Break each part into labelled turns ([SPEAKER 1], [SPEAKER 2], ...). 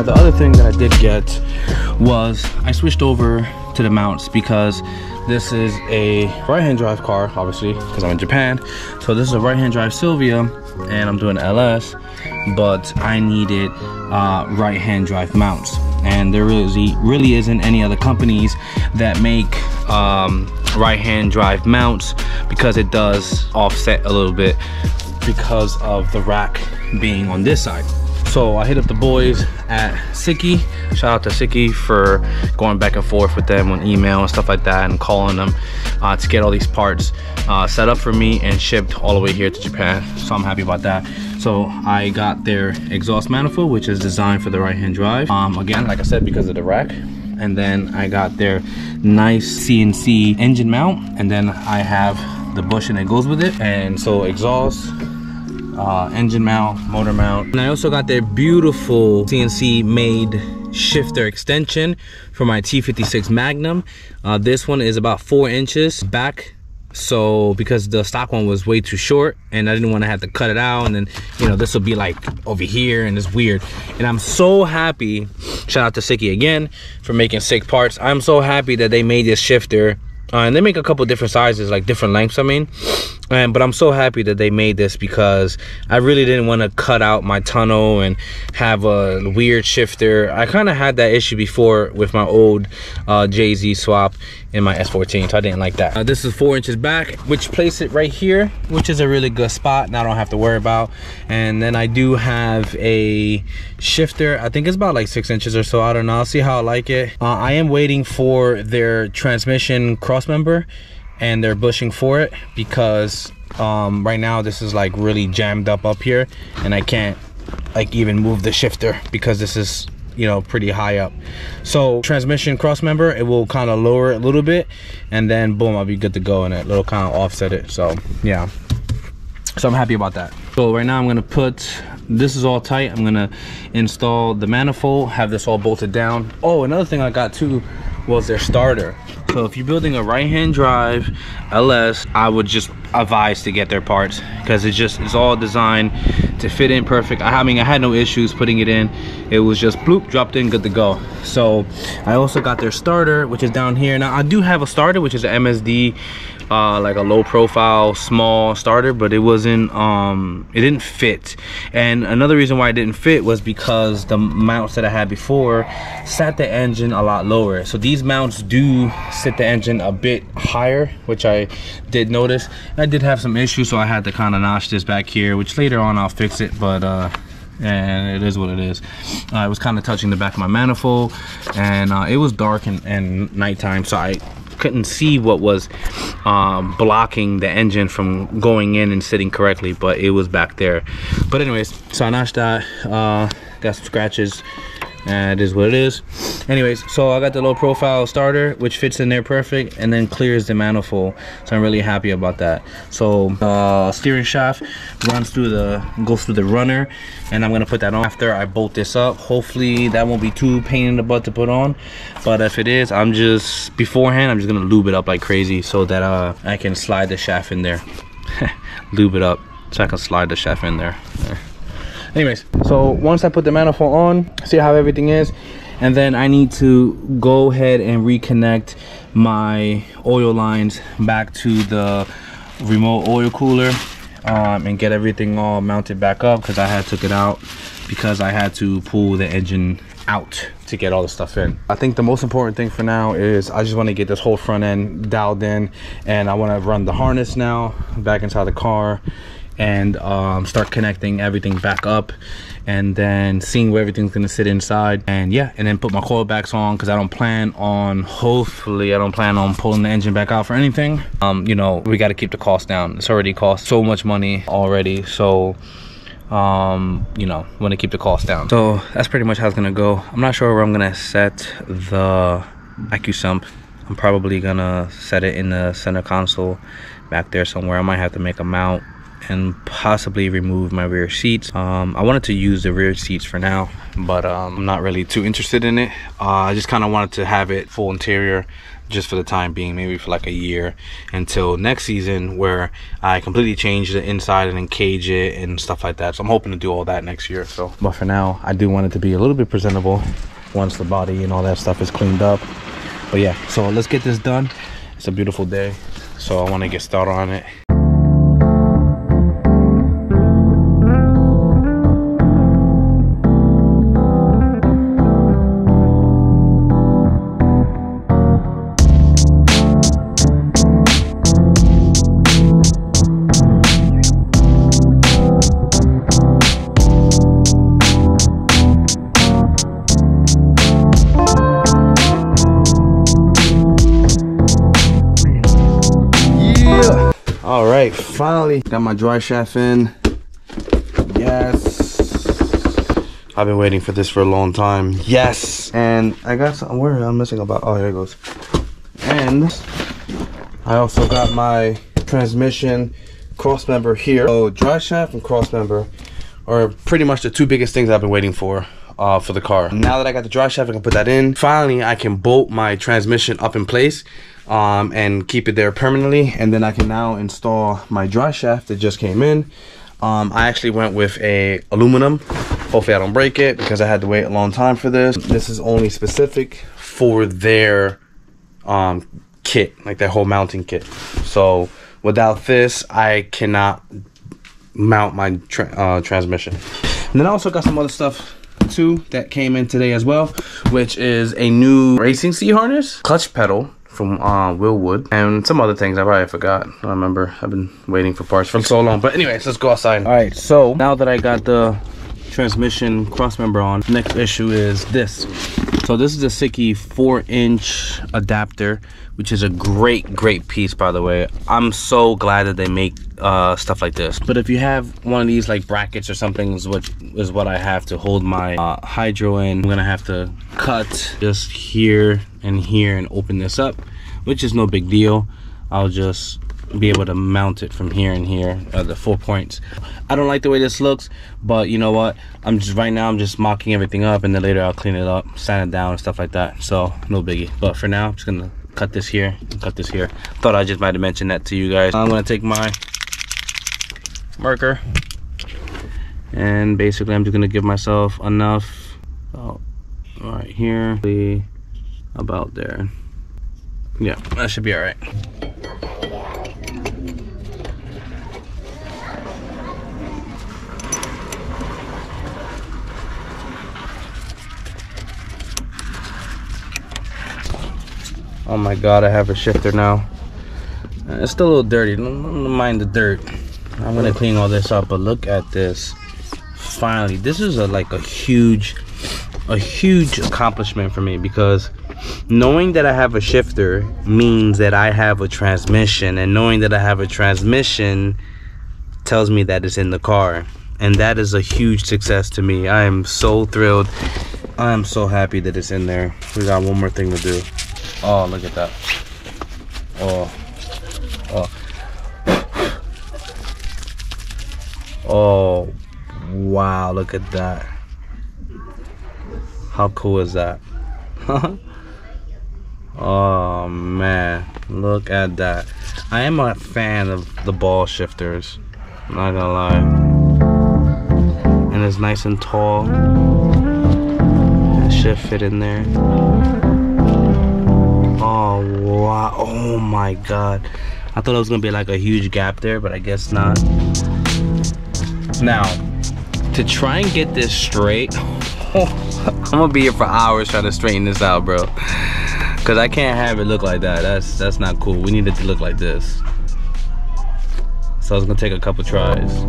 [SPEAKER 1] The other thing that I did get was I switched over to the mounts because this is a right-hand drive car, obviously, because I'm in Japan. So this is a right-hand drive Silvia, and I'm doing LS, but I needed right-hand drive mounts. And there really isn't any other companies that make right-hand drive mounts, because it does offset a little bit because of the rack being on this side. So I hit up the boys at Siki. Shout out to Siki for going back and forth with them on email and stuff like that, and calling them to get all these parts set up for me and shipped all the way here to Japan. So I'm happy about that. So I got their exhaust manifold, which is designed for the right-hand drive. Again, like I said, because of the rack. And then I got their nice CNC engine mount, and then I have the bushing that goes with it. And so exhaust, engine mount, motor mount, and I also got their beautiful CNC made shifter extension for my T56 Magnum. This one is about 4 inches back, so because the stock one was way too short and I didn't want to have to cut it out, and then, you know, this will be like over here and it's weird. And I'm so happy, shout out to Siki again for making sick parts. I'm so happy that they made this shifter. And they make a couple different sizes, like different lengths, I mean. But I'm so happy that they made this, because I really didn't want to cut out my tunnel and have a weird shifter. I kind of had that issue before with my old JZ swap in my S14, so I didn't like that. This is 4 inches back, which place it right here, which is a really good spot, and I don't have to worry about. And then I do have a shifter. I think it's about like 6 inches or so. I don't know. I'll see how I like it. I am waiting for their transmission cross member and they're bushing for it, because right now this is like really jammed up here, and I can't like even move the shifter because this is, you know, pretty high up. So transmission cross member, it will kind of lower it a little bit, and then boom, I'll be good to go, and it'll kind of offset it. So yeah, so I'm happy about that. So right now I'm gonna put, this is all tight, I'm gonna install the manifold, have this all bolted down. Oh, another thing I got too was their starter. So if you're building a right-hand drive LS, I would just advise to get their parts, because it's all designed to fit in perfect. I mean, I had no issues putting it in. It was just bloop, dropped in, good to go. So I also got their starter, which is down here. Now I do have a starter, which is an MSD, like a low profile small starter, but it wasn't it didn't fit. And another reason why it didn't fit was because the mounts that I had before sat the engine a lot lower. So these mounts do sit the engine a bit higher, which I did notice. I did have some issues, so I had to kind of notch this back here, which later on I'll fix it, but and it is what it is. I was kind of touching the back of my manifold, and it was dark and nighttime, so I couldn't see what was blocking the engine from going in and sitting correctly, but it was back there. But anyways, so I notched that, got some scratches, and it is what it is. Anyways, so I got the low profile starter, which fits in there perfect, and then clears the manifold, so I'm really happy about that. So steering shaft goes through the runner, and I'm gonna put that on after I bolt this up. Hopefully that won't be too pain in the butt to put on, but if it is, I'm just gonna lube it up like crazy, so that I can slide the shaft in there. Lube it up so I can slide the shaft in there. Anyways, so once I put the manifold on, see how everything is, and then I need to go ahead and reconnect my oil lines back to the remote oil cooler, and get everything all mounted back up, because I had took it out because I had to pull the engine out to get all the stuff in. I think the most important thing for now is I just want to get this whole front end dialed in, and I want to run the harness now back inside the car, and start connecting everything back up, and then seeing where everything's gonna sit inside, and yeah, and then put my coil backs on, because I don't plan on, hopefully I don't plan on pulling the engine back out for anything. You know, we got to keep the cost down. It's already cost so much money already, so you know, want to keep the cost down. So that's pretty much how it's gonna go. I'm not sure where I'm gonna set the AccuSump. I'm probably gonna set it in the center console back there somewhere. I might have to make a mount and possibly remove my rear seats. I wanted to use the rear seats for now, but I'm not really too interested in it. I just kind of wanted to have it full interior, just for the time being, maybe for like a year, until next season where I completely change the inside and then cage it and stuff like that. So I'm hoping to do all that next year. So, but for now, I do want it to be a little bit presentable once the body and all that stuff is cleaned up. But yeah, so let's get this done. It's a beautiful day, so I want to get started on it. All right, finally got my dry shaft in. Yes, I've been waiting for this for a long time. Yes, and I got some. Where I'm missing about? Oh, here it goes. And I also got my transmission cross member here. So dry shaft and cross member are pretty much the two biggest things I've been waiting for the car. Now that I got the dry shaft, I can put that in. Finally, I can bolt my transmission up in place and keep it there permanently, and then I can now install my dry shaft that just came in. I actually went with a aluminum. Hopefully I don't break it, because I had to wait a long time for this. This is only specific for their kit, like their whole mounting kit. So without this, I cannot mount my transmission. And then I also got some other stuff too that came in today as well, which is a new racing C harness, clutch pedal from Willwood, and some other things I probably forgot. I don't remember. I've been waiting for parts for so long. But anyways, let's go outside. All right, so now that I got the transmission cross member on, next issue is this. So this is a Siki 4-inch adapter, which is a great piece, by the way. I'm so glad that they make stuff like this. But if you have one of these like brackets or something, is what I have to hold my hydro in. I'm gonna have to cut just here and here and open this up, which is no big deal. I'll just be able to mount it from here and here, the 4 points. I don't like the way this looks, but you know what, right now I'm just mocking everything up, and then later I'll clean it up, sand it down and stuff like that. So no biggie. But for now, I'm just gonna cut this here and cut this here. Thought I just might have mentioned that to you guys. I'm gonna take my marker, and basically I'm just gonna give myself enough right here, about there. Yeah, that should be all right. Oh my god, I have a shifter now. It's still a little dirty. Don't mind the dirt. I'm gonna clean all this up, but look at this. Finally, this is a huge accomplishment for me, because knowing that I have a shifter means that I have a transmission, and knowing that I have a transmission tells me that it's in the car, and that is a huge success to me. I am so thrilled. I am so happy that it's in there. We got one more thing to do. Oh, look at that. Oh, wow, look at that. How cool is that? Oh man, look at that. I am a fan of the ball shifters, I'm not gonna lie. And it's nice and tall. It should fit in there. Oh wow, oh my god. I thought it was gonna be like a huge gap there, but I guess not. Now, to try and get this straight, I'm gonna be here for hours trying to straighten this out, bro. Cause I can't have it look like that. That's not cool. We need it to look like this. So it's gonna take a couple tries.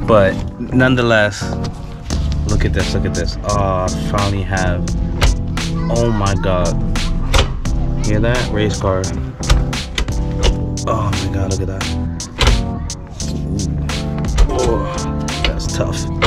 [SPEAKER 1] But nonetheless, look at this, look at this. Oh, I finally have, oh my god. Hear that? Race car. Oh my god, look at that. Ooh. Oh, that's tough.